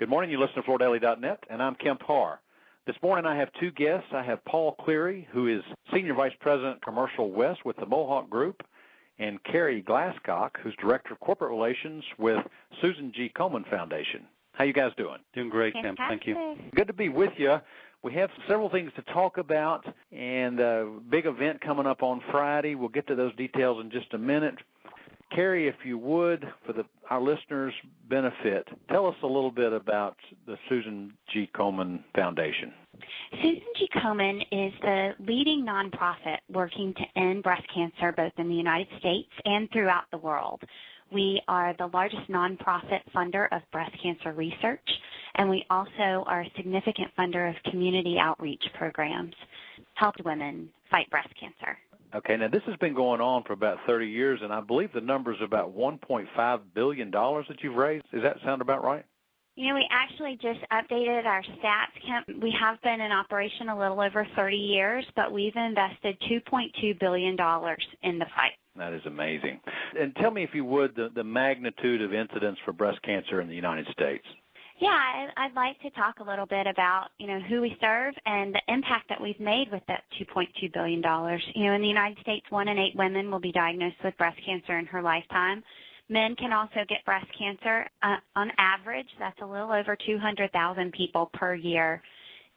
Good morning. You listen to FloorDaily.net, and I'm Kemp Harr. This morning I have two guests. I have Paul Cleary, who is Senior Vice President, Commercial West with the Mohawk Group, and Carrie Glasscock, who's Director of Corporate Relations with Susan G. Komen Foundation. How you guys doing? Doing great, Kemp. Thank you. Good to be with you. We have several things to talk about, and a big event coming up on Friday. We'll get to those details in just a minute. Carrie, if you would, for our listeners' benefit, tell us a little bit about the Susan G. Komen Foundation. Susan G. Komen is the leading nonprofit working to end breast cancer both in the United States and throughout the world. We are the largest nonprofit funder of breast cancer research, and we also are a significant funder of community outreach programs, help women fight breast cancer. Okay, now this has been going on for about 30 years, and I believe the number is about $1.5 billion that you've raised. Does that sound about right? You know, we actually just updated our stats, Kemp. We have been in operation a little over 30 years, but we've invested $2.2 billion in the fight. That is amazing. And tell me, if you would, the magnitude of incidence for breast cancer in the United States. Yeah, I'd like to talk a little bit about, who we serve and the impact that we've made with that $2.2 billion. In the United States, 1 in 8 women will be diagnosed with breast cancer in her lifetime. Men can also get breast cancer. On average, that's a little over 200,000 people per year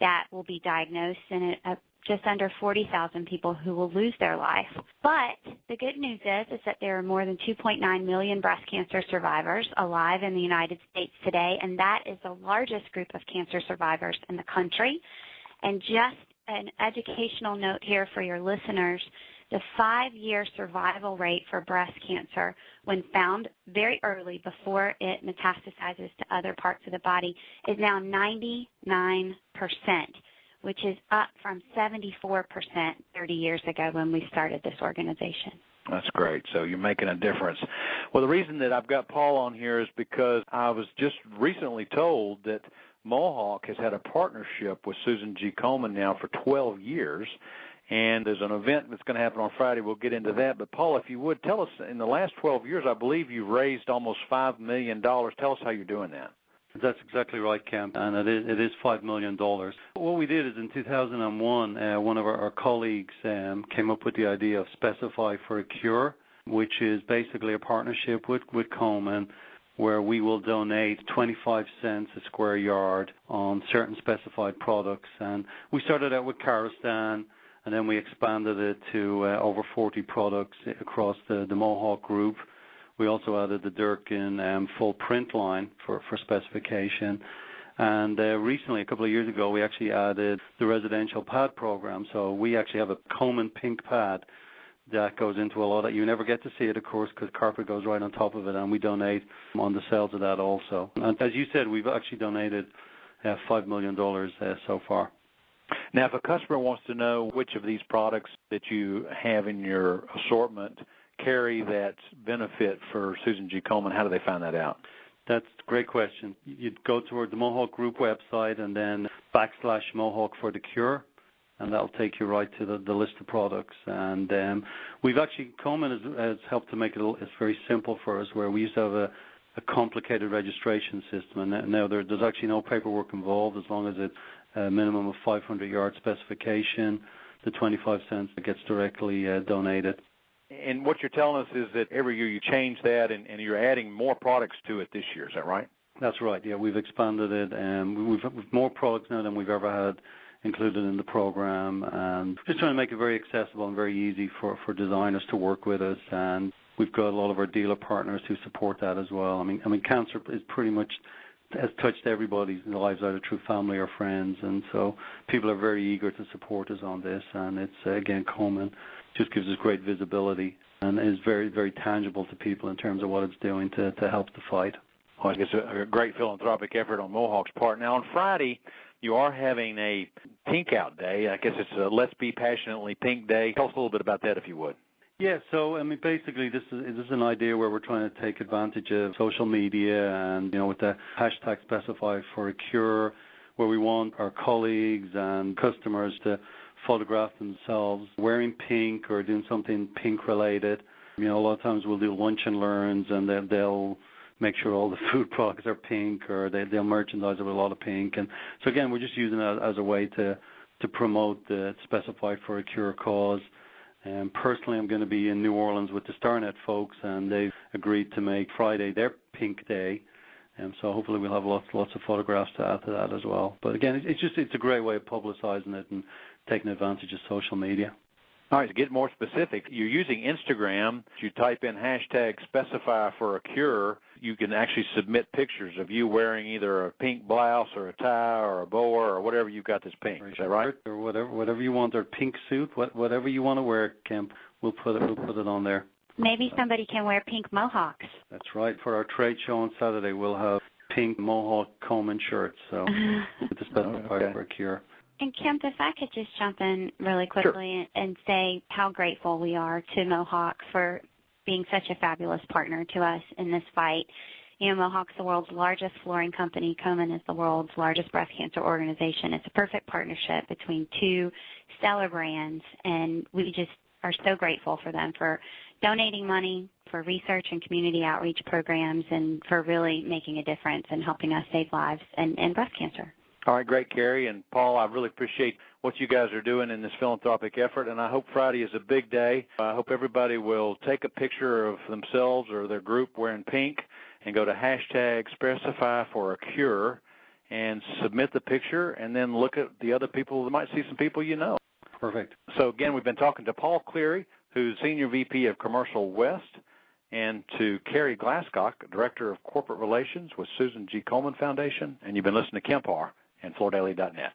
that will be diagnosed, and just under 40,000 people who will lose their life. But the good news is that there are more than 2.9 million breast cancer survivors alive in the United States today, and that is the largest group of cancer survivors in the country. And just an educational note here for your listeners, the 5-year survival rate for breast cancer, when found very early before it metastasizes to other parts of the body, is now 99%. Which is up from 74% 30 years ago when we started this organization. That's great. So you're making a difference. Well, the reason that I've got Paul on here is because I was just recently told that Mohawk has had a partnership with Susan G. Komen now for 12 years, and there's an event that's going to happen on Friday. We'll get into that. But, Paul, if you would, tell us, in the last 12 years, I believe you've raised almost $5 million. Tell us how you're doing that. That's exactly right, Kemp, and it is $5 million. What we did is in 2001, one of our colleagues came up with the idea of Specify for a Cure, which is basically a partnership with Komen, where we will donate 25 cents a square yard on certain specified products. And we started out with Karastan, and then we expanded it to over 40 products across the Mohawk Group. We also added the Durkin full print line for specification. And recently, a couple of years ago, we actually added the residential pad program. So we actually have a Komen pink pad that goes into a lot of, you never get to see it, of course, because carpet goes right on top of it, and we donate on the sales of that also. And as you said, we've actually donated $5 million so far. Now, if a customer wants to know which of these products that you have in your assortment carry that benefit for Susan G. Komen, how do they find that out? That's a great question. You'd go toward the Mohawk Group website and then /Mohawk for the Cure, and that'll take you right to the list of products. And we've actually, Komen has helped to make it's very simple for us, where we used to have a complicated registration system, and now there's actually no paperwork involved as long as it's a minimum of 500-yard specification. The 25 cents gets directly donated. And what you're telling us is that every year you change that, and you're adding more products to it this year. Is that right? That's right. Yeah, we've expanded it, and we've more products now than we've ever had included in the program, and just trying to make it very accessible and very easy for designers to work with us. And we've got a lot of our dealer partners who support that as well. I mean, cancer is pretty much has touched everybody's lives, either through family or friends, and so people are very eager to support us on this. And it's again, Komen just gives us great visibility and is very, very tangible to people in terms of what it's doing to help the fight. Well, I think it's a great philanthropic effort on Mohawk's part. Now, on Friday, you are having a Pink Out Day. I guess it's a Let's Be Passionately Pink Day. Tell us a little bit about that, if you would. Yeah, so I mean, basically, this is an idea where we're trying to take advantage of social media, and with the hashtag Specify for a Cure, where we want our colleagues and customers to photograph themselves wearing pink or doing something pink related. A lot of times we'll do lunch and learns, and they'll make sure all the food products are pink, or they'll merchandise it with a lot of pink. And so again, we're just using it as a way to promote the Specify for a Cure cause. And personally, I'm going to be in New Orleans with the StarNet folks, and they've agreed to make Friday their pink day. And so hopefully we'll have lots of photographs to add to that as well. But again, it's a great way of publicizing it and taking advantage of social media. All right, to get more specific, you're using Instagram. You type in hashtag Specify for a Cure. You can actually submit pictures of you wearing either a pink blouse or a tie or a boa or whatever you've got that's pink. Is that right? Or whatever you want, or pink suit, whatever you want to wear, Kemp. We'll put it on there. Maybe somebody can wear pink Mohawks. That's right. For our trade show on Saturday, we'll have pink Mohawk Komen shirts. So to Specify for a Cure. And Kemp, if I could just jump in really quickly and say how grateful we are to Mohawk for being such a fabulous partner to us in this fight. You know, Mohawk's the world's largest flooring company. Komen is the world's largest breast cancer organization. It's a perfect partnership between two stellar brands, and we just are so grateful for them for donating money for research and community outreach programs and for really making a difference and helping us save lives in breast cancer. All right, great, Carrie. And Paul, I really appreciate what you guys are doing in this philanthropic effort, and I hope Friday is a big day. I hope everybody will take a picture of themselves or their group wearing pink and go to hashtag Specify for a Cure and submit the picture, and then look at the other people. That might see some people you know. Perfect. So, again, we've been talking to Paul Cleary, who's Senior VP of Commercial West, and to Carrie Glasscock, Director of Corporate Relations with Susan G. Komen Foundation. And you've been listening to Kempar and FloorDaily.net.